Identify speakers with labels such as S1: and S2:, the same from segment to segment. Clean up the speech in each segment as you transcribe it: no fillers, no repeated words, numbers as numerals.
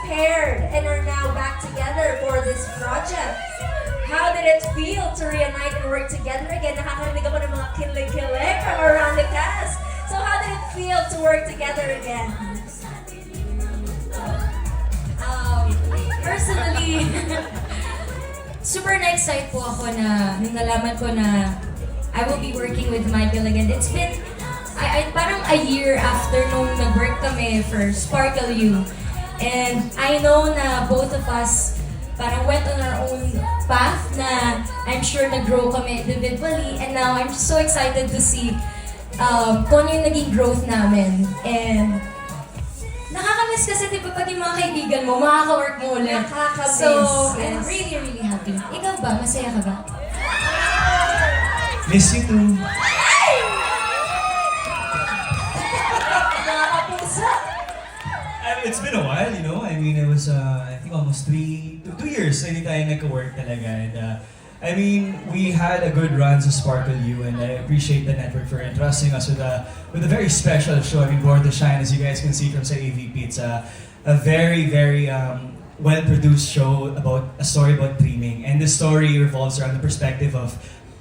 S1: paired and are now back together for this project. How did it feel to reunite and work together again? Nakakarinig ako ng mga kilig-kilig from around the cast. So how did it feel to work together again?
S2: Personally, super na-excite po ako na nung nalaman ko na I will be working with Michael again. It's been parang a year after nung nag-work kami for Sparkle You. And I know na both of us parang went on our own path na I'm sure nag-grow kami individually. And now I'm just so excited to see kung ano yung naging growth namin. And nakakamiss kasi di ba pag yung mga kaibigan mo, makaka-work mo ulit.
S1: Nakakamiss,
S2: So, I'm
S1: yes.
S2: really, really happy. Ikaw ba? Masaya ka ba?
S3: Miss you too.
S1: Nakakapusa.
S3: It's been a while, you know. I mean, it was, I think almost 2 years na hindi tayo nagka-work talaga. And, I mean, we had a good run sa Sparkle You, and I appreciate the network for entrusting us with a very special show. I mean, Born to Shine, as you guys can see from sa AVP, it's a very, very well-produced show about a story about dreaming. And the story revolves around the perspective of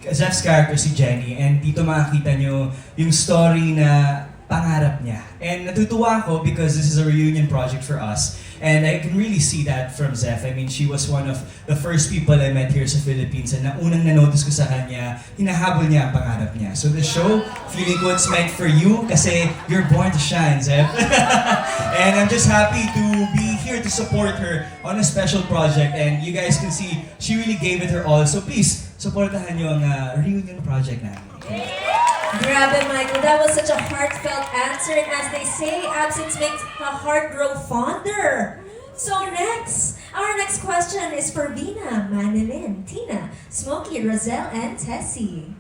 S3: Zeph's character, si Jenny, and dito makikita nyo yung story na pangarap niya. And natutuwa ako because this is a reunion project for us. And I can really see that from Zeph. I mean, she was one of the first people I met here sa Philippines, and unang na-notice ko sa kanya, hinahabol niya ang pangarap niya. So the show, feeling ko it's meant for you kasi you're born to shine, Zeph. And I'm just happy to be here to support her on a special project. And you guys can see, she really gave it her all. So please, supportahan niyo ang reunion project namin.
S1: Grabe, Michael. That was such a heartfelt answer. And as they say, absence makes the heart grow fonder. So our next question is for Vina, Manilyn, Tina, Smokey, Roselle, and Tessie.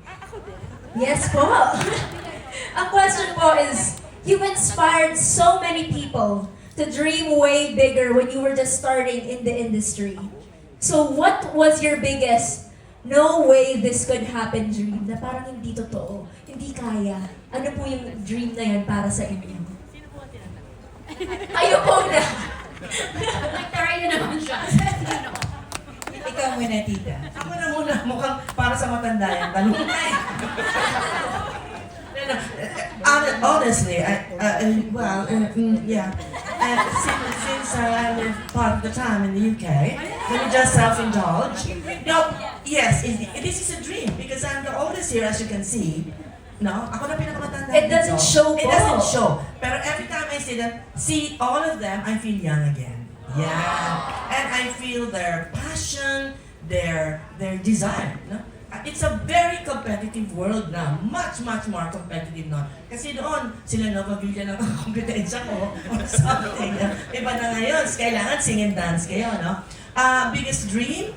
S1: Yes po. Ang question po is, you've inspired so many people to dream way bigger when you were just starting in the industry. So what was your biggest no way this could happen dream na parang hindi totoo, hindi kaya? Ano po yung dream na yan para sa inyo? Kayo po na!
S2: Nag-try na naman siya.
S4: Ikaw muna, tita. Ako na muna, mukhang para sa matanda yan. Tanong na eh. Honestly, yeah. Since I live part of the time in the UK, let me just self-indulge. No, yes, this is a dream because I'm the oldest here, as you can see. No, ako na pinakamatanda.
S1: It doesn't show
S4: It
S1: po.
S4: doesn't show. Pero every time I see all of them, I feel young again. Yeah. And I feel their passion, their desire. No? It's a very competitive world now. Much more competitive now. Kasi doon, sila Nova Villa ng kompetensya ko or something. Iba na ngayon. Kailangan sing and dance kayo, no? Biggest dream?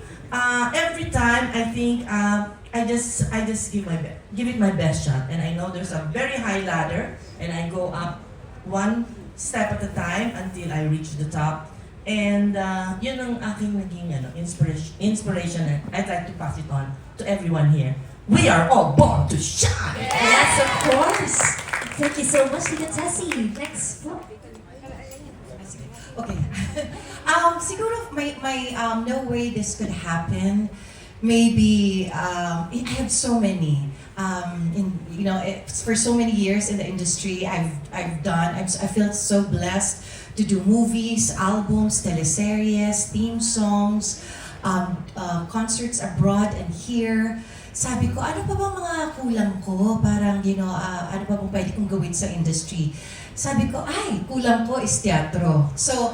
S4: Every time, I think, I just give it my best shot. And I know there's a very high ladder. And I go up one step at a time until I reach the top. And yun ang aking naging inspiration. And I'd like to pass it on to everyone here. We are all born to shine!
S1: Yes, of course! Thank you so much, Tita Tessie. Next po.
S5: Okay. Siguro my no way this could happen. Maybe I have so many. For so many years in the industry, I feel so blessed to do movies, albums, teleseries, theme songs, concerts abroad and here. Sabi ko, ano pa ba mga kulang ko? Parang, ano pa bang pwede kong gawin sa industry? Sabi ko, kulang ko is teatro. So,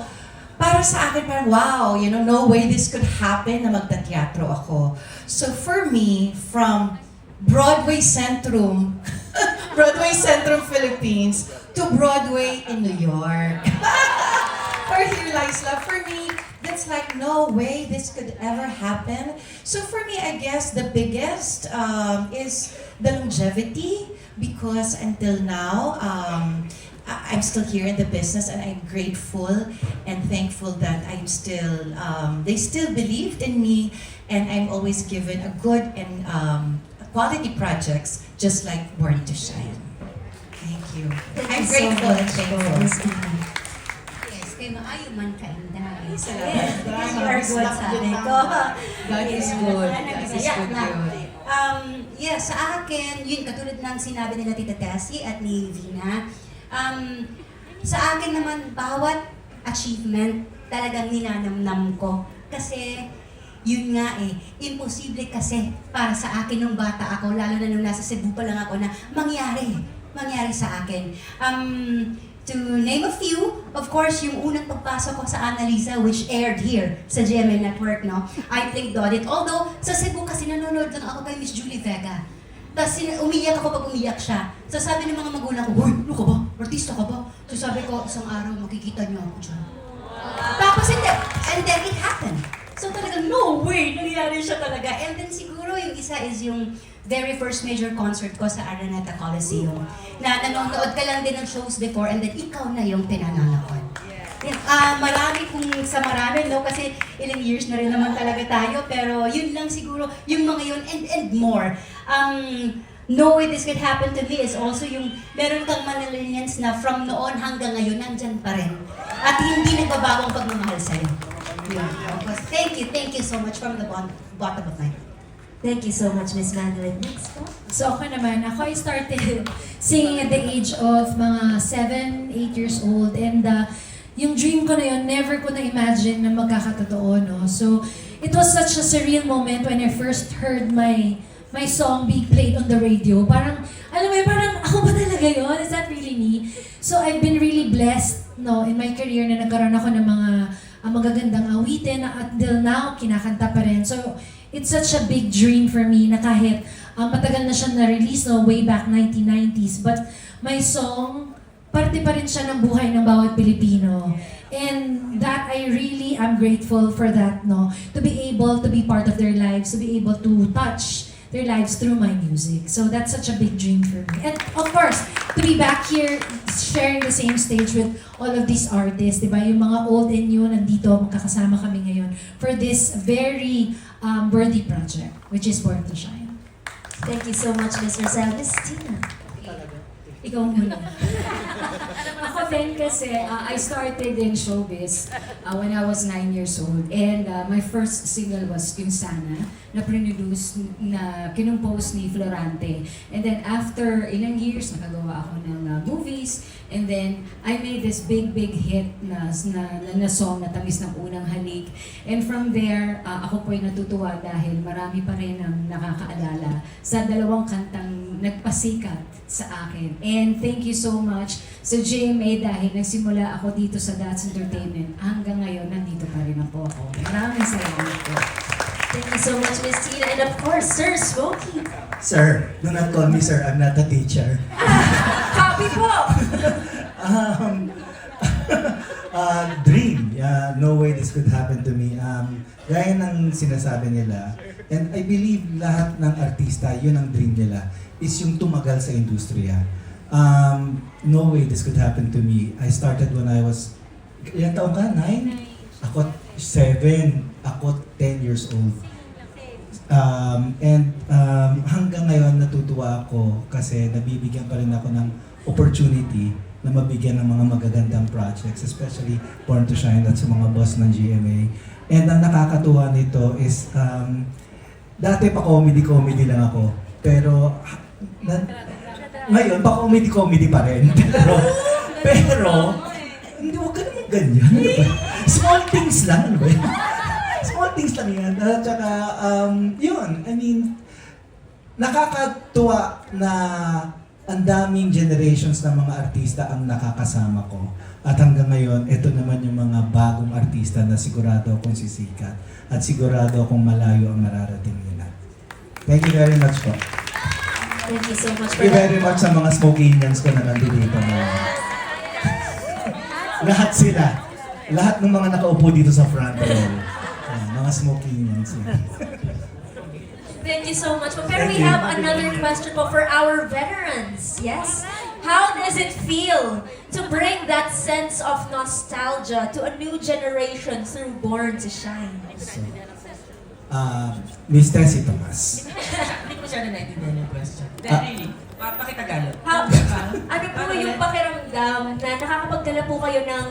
S5: para sa akin, parang wow, no way this could happen na magta-teatro ako. So for me, from Broadway Centrum, Broadway Centrum Philippines, to Broadway in New York. For Here Lies Love, for me, that's like no way this could ever happen. So for me, I guess the biggest is the longevity, because until now, I'm still here in the business, and I'm grateful and thankful that I'm still, they still believed in me, and I'm always given a good and quality projects, just like Born to Shine. Thank you.
S1: Thank
S5: I'm
S1: you so
S5: grateful and
S1: much
S5: thankful.
S1: for
S2: Yes, kay maayo man ka inday.
S5: Salamat.
S1: You are good, sabi ko.
S5: God is good. God is
S6: Yeah,
S5: good.
S6: na.
S5: Good.
S6: Yeah, sa akin, yun, katulad ng sinabi nila Tita Tessie at ni Vina, sa akin naman, bawat achievement talagang ninanamnam ko. Kasi, yun nga imposible kasi para sa akin nung bata ako, lalo na nung nasa Cebu pa lang ako na mangyari sa akin. To name a few, of course, yung unang pagpasok ko sa Annalisa, which aired here sa GMA Network, no? I played Dodit. Although, sa Cebu kasi nanonood lang ako kay Miss Julie Vega. Tapos umiyak ako pag umiyak siya. So sabi ng mga magulang ko, "Hoy, ano ka ba? Artista ka ba?" So sabi ko, isang araw makikita niyo ako dyan. Tapos and then it happened. So talagang, no way, nangyari siya talaga. And then siguro yung isa is yung very first major concert ko sa Araneta Coliseum. Na nanonood ka lang din ng shows before and then ikaw na yung pinananakot. Marami sa marami, no? Kasi ilang years na rin naman talaga tayo. Pero yun lang siguro, yung mga yun and more. No way this could happen to me is also yung meron kang Manilinians na from noon hanggang ngayon nandyan pa rin. At hindi nagbabago ang pagmamahal sa'yo. Yun. Thank you so much from the bottom of my heart.
S1: Thank you so much, Miss Madeline. Next po.
S2: So ako naman, I started singing at the age of mga 7, 8 years old. And yung dream ko na yun, never ko na-imagine na magkakatotoo, no? So, it was such a surreal moment when I first heard my song being played on the radio. Parang, alam mo yun, parang ako ba talaga yun? Is that really me? So, I've been really blessed, no, in my career na nagkaroon ako ng mga magagandang awitin na until now, kinakanta pa rin. So, it's such a big dream for me na kahit matagal na siya na-release, no, way back 1990s. But my song, parte pa rin siya ng buhay ng bawat Pilipino. And that I really am grateful for that, no? To be able to be part of their lives, to be able to touch their lives through my music. So that's such a big dream for me. And of course, to be back here, sharing the same stage with all of these artists, di ba? Yung mga old and new, nandito, magkakasama kami ngayon for this very worthy project, which is Born to Shine.
S1: Thank you so much, Miss Rosel. Miss Tina.
S2: Ikaw muna. Ako din kasi, I started in showbiz when I was 9 years old. And my first single was yung Sana, na produce na kinumpose ni Florante. And then after ilang years, nakagawa ako ng movies. And then I made this big hit na song na Tamis ng Unang Halik. And from there, ako po'y natutuwa dahil marami pa rin ang nakakaalala sa dalawang kantang nagpasikat sa akin. And thank you so much sa GMA dahil nagsimula ako dito sa That's Entertainment. Hanggang ngayon, nandito pa rin ako. Maraming salamat po.
S1: Thank you so much, Miss Tina. And of course, Sir Smokey.
S7: Sir, do not call me sir. I'm not a teacher.
S1: Copy po!
S7: Dream. No way this could happen to me. Gaya ng sinasabi nila, and I believe lahat ng artista, yun ang dream nila, is yung tumagal sa industriya. No way this could happen to me. I started when I was, ilang taon ka? 9? Ako 7. Ako 10 years old. Hanggang ngayon natutuwa ako kasi nabibigyan pa rin ako ng opportunity na mabigyan ng mga magagandang projects, especially Born to Shine at sa mga boss ng GMA. And ang nakakatuwa nito is, dati pa comedy lang ako. Pero, ngayon pa comedy pa rin. pero, hindi, wag ka naman ganyan. Ano ba? Small things lang, ano ba? Small things lang yan. At saka, yun, I mean, nakakatuwa na ang daming generations ng mga artista ang nakakasama ko. At hanggang ngayon, ito naman yung mga bagong artista na sigurado akong sisikat. At sigurado akong malayo ang mararating nila. Thank you very much po.
S1: Thank you so much
S7: Thank you very much sa mga Smokians ko na nandito na. Lahat sila. Lahat ng mga nakaupo dito sa front row. Mga Smokians.
S1: Thank you so much. Pero we
S7: Thank you.
S1: have another question po for our veterans. Yes? How does it feel to bring that sense of nostalgia to a new generation through Born to Shine?
S7: So, Miss Tessie Tomas.
S4: Hindi ko siya na-naintindihan yung question. Really, pakitagalog.
S1: How, ano po yung pakiramdam na nakakapagdala po kayo ng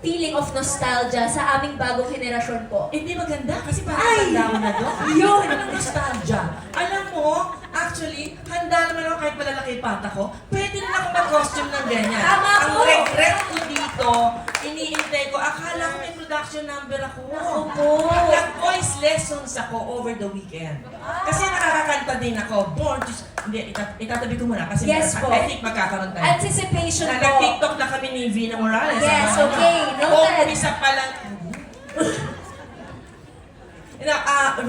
S1: feeling of nostalgia sa aming bagong henerasyon po?
S4: Hindi maganda kasi parang
S1: Ay!
S4: handa mo na doon.
S1: Yun!
S4: Ano ang nostalgia? Alam mo, actually, handa naman ako kahit malalaki yung pata ko. Pwede na ako mag-costume ng ganyan.
S1: Tama
S4: Ang
S1: po!
S4: regret ko dito, iniintay ko, akala ko may production number ako.
S1: Opo!
S4: Nag-voice lessons ako over the weekend. Kasi nakakakanta din ako. Born to... Hindi, itatabi ko muna kasi
S1: Yes po.
S4: I think magkakaroon tayo.
S1: Anticipation po.
S4: Nag-TikTok na kami ni Vina Morales.
S1: Yes,
S4: Ano?
S1: okay. Noted.
S4: Umpisa pa lang.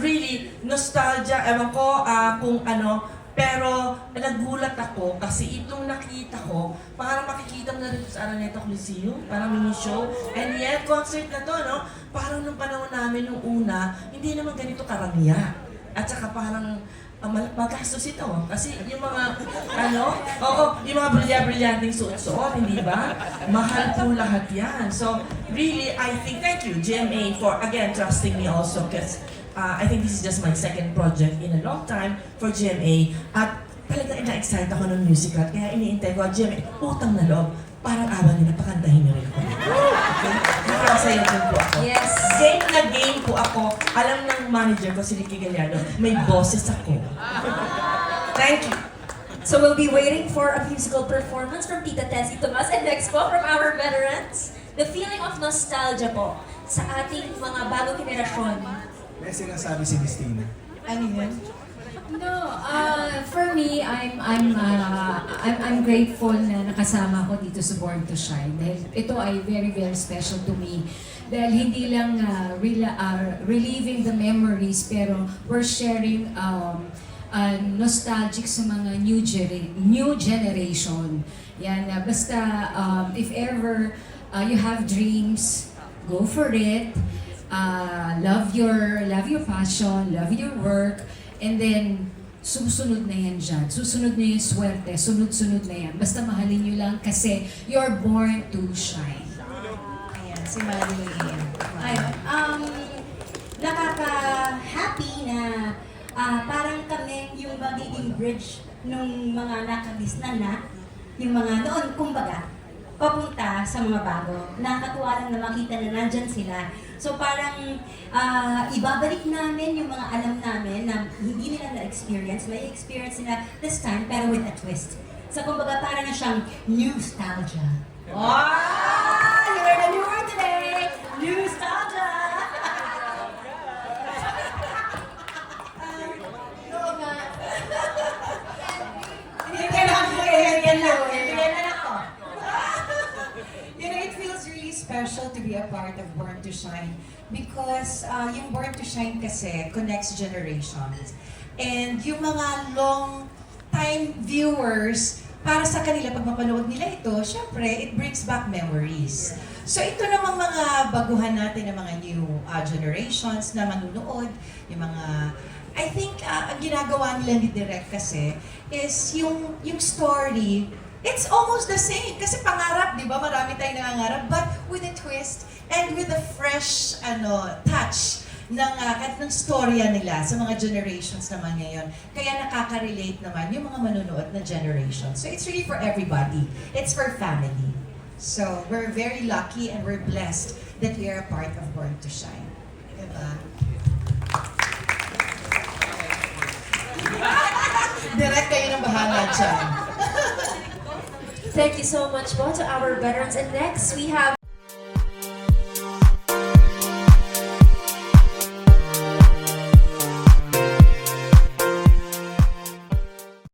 S4: Really, nostalgia, ewan ko kung ano, pero nagulat ako kasi itong nakita ko, parang makikita mo na rin sa Araneta Coliseum, parang mini show, and yet, concert na to, no? Parang nung panahon namin nung una, hindi naman ganito karamiya. At saka parang magastos ito. Kasi yung mga, yung mga brilyanting suot-suot, hindi ba? Mahal po lahat yan. So, really, I think, thank you, GMA, for, again, trusting me also, because I think this is just my second project in a long time for GMA. At talagang na-excite ako ng musical, kaya iniintay ko, GMA, utang na loob. Parang awa nila, pakantahin niyo rin ako. Okay? Nakakasayo din po ako.
S1: Yes.
S4: Game na game po ako. Alam ng manager ko, si Ricky Gallardo, may boses ako. Thank you.
S1: So we'll be waiting for a musical performance from Tita Tessie Tomas and next po from our veterans. The feeling of nostalgia po sa ating mga bagong henerasyon.
S7: May sinasabi si Christina.
S5: Ano yun?
S2: No, for me, I'm grateful na nakasama ko dito sa Born to Shine. Dahil ito ay very, very special to me. Dahil hindi lang reliving the memories, pero we're sharing nostalgic sa mga new generation. Yan, basta if ever you have dreams, go for it. Love your passion, love your work. And then, susunod na yan dyan. Susunod na yung swerte. Sunod-sunod na yan. Basta mahalin nyo lang kasi you're born to shine.
S5: Ayan, si Marilyn.
S6: Ayun. Nakaka-happy na parang kami yung magiging bridge nung mga nakabisnan na, yung mga noon, kumbaga, papunta sa mga bago. Nakakatuwa lang na makita na nandyan sila. So parang ibabalik namin yung mga alam namin na hindi nila na-experience. May experience nila this time, pero with a twist. So kumbaga parang na siyang nostalgia. Wow! You heard a new word today! Nostalgia! Oo nga. Hindi ka na ako.
S5: You know, it feels really special to be a part of Born to Shine because yung Born to Shine kasi connects generations. And yung mga long-time viewers, para sa kanila, pag mapanood nila ito, syempre, it brings back memories. So ito namang mga baguhan natin ng mga new generations na manunood, yung mga I think ang ginagawa nila ni Direk kasi is yung story. It's almost the same. Kasi pangarap, di ba? Marami tayong nangangarap. But with a twist and with a fresh touch ng storya nila sa mga generations naman ngayon. Kaya nakaka-relate naman yung mga manunood na generation. So it's really for everybody. It's for family. So we're very lucky and we're blessed that we are a part of Born to Shine. Diba? Direct kayo ng bahala dyan.
S1: Thank you so much po to our veterans. And next, we have